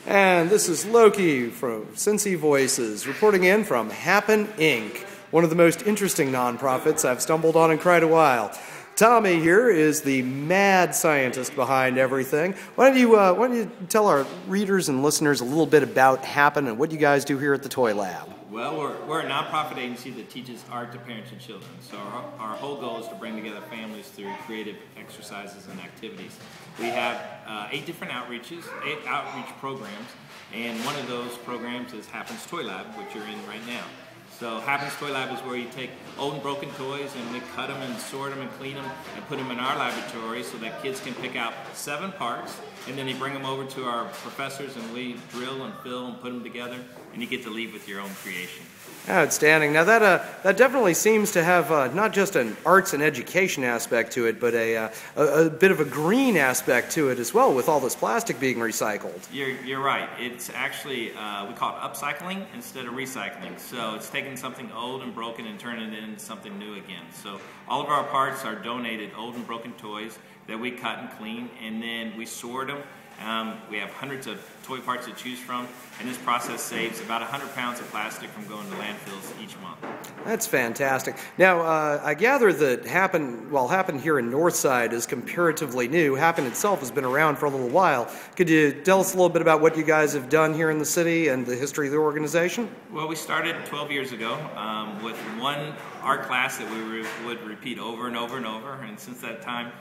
And this is Loki from Cincy Voices, reporting in from Happen Inc., one of the most interesting nonprofits I've stumbled on in quite a while. Tommy here is the mad scientist behind everything. Why don't you tell our readers and listeners a little bit about Happen and what you guys do here at the Toy Lab? Well, we're a nonprofit agency that teaches art to parents and children. So our whole goal is to bring together families through creative exercises and activities. We have 8 different outreach programs, and one of those programs is Happen's Toy Lab, which you're in right now. So Happen's Toy Lab is where you take old and broken toys and we cut them and sort them and clean them and put them in our laboratory so that kids can pick out 7 parts, and then they bring them over to our professors and we drill and fill and put them together, and you get to leave with your own creation. Outstanding. Now that definitely seems to have not just an arts and education aspect to it, but a bit of a green aspect to it as well, with all this plastic being recycled. You're right. It's actually, we call it upcycling instead of recycling. So it's taking something old and broken and turning it into something new again. So all of our parts are donated old and broken toys that we cut and clean, and then we sort them. We have hundreds of toy parts to choose from, and this process saves about 100 pounds of plastic from going to landfills each month. That's fantastic. Now, I gather that Happen here in Northside is comparatively new. Happen itself has been around for a little while. Could you tell us a little bit about what you guys have done here in the city and the history of the organization? Well, we started 12 years ago with one art class that we would repeat over and over and over, and since that time,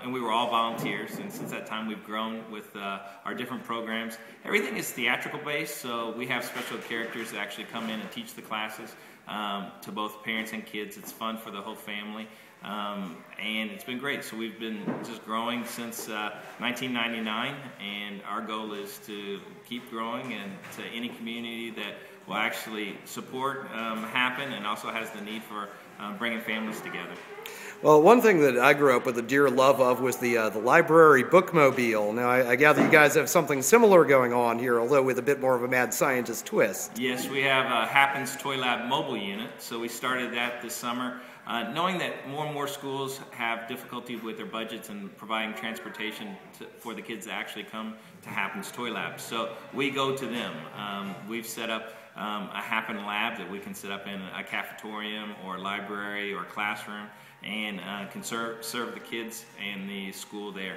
and we were all volunteers, and since that time we've grown with our different programs. Everything is theatrical based, so we have special characters that actually come in and teach the classes to both parents and kids. It's fun for the whole family, and it's been great. So we've been just growing since 1999, and our goal is to keep growing and to any community that will actually support Happen and also has the need for bringing families together. Well, one thing that I grew up with a dear love of was the library bookmobile. Now, I gather you guys have something similar going on here, although with a bit more of a mad scientist twist. Yes, we have Happen's Toy Lab mobile unit. So we started that this summer, knowing that more and more schools have difficulty with their budgets and providing transportation for the kids that actually come to Happen's Toy Lab. So we go to them. We've set up a Happen Lab that we can set up in a cafetorium or library or classroom, and can serve the kids and the school there.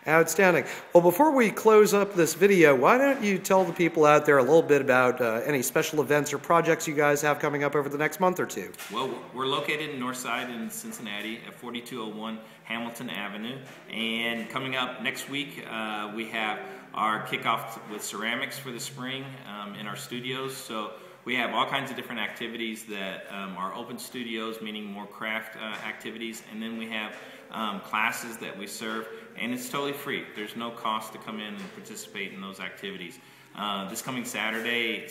Outstanding. Well, before we close up this video, why don't you tell the people out there a little bit about any special events or projects you guys have coming up over the next month or two? Well, we're located in Northside in Cincinnati at 4201 Hamilton Avenue, and coming up next week we have our kickoff with ceramics for the spring in our studios. So we have all kinds of different activities that are open studios, meaning more craft activities, and then we have classes that we serve, and it's totally free. There's no cost to come in and participate in those activities. This coming Saturday,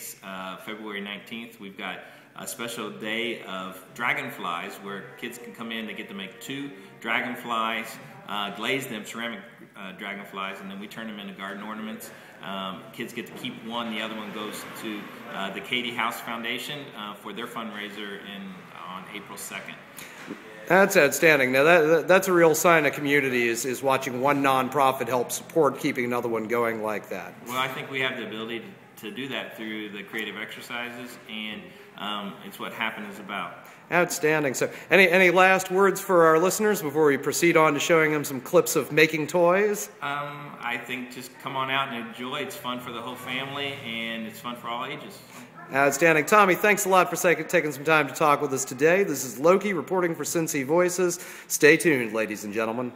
February 19th, we've got a special day of dragonflies where kids can come in. They get to make 2 dragonflies, glaze them, ceramic dragonflies, and then we turn them into garden ornaments. Kids get to keep one. The other one goes to the Katie House Foundation for their fundraiser on April 2nd. That's outstanding. Now that's a real sign of community is watching one nonprofit help support keeping another one going like that. Well, I think we have the ability to do that through the creative exercises, and it's what Happen is about. Outstanding. So any last words for our listeners before we proceed on to showing them some clips of making toys? I think just come on out and enjoy. It's fun for the whole family, and it's fun for all ages. Outstanding. Tommy, thanks a lot for taking some time to talk with us today. This is Loki reporting for Cincy Voices. Stay tuned, ladies and gentlemen.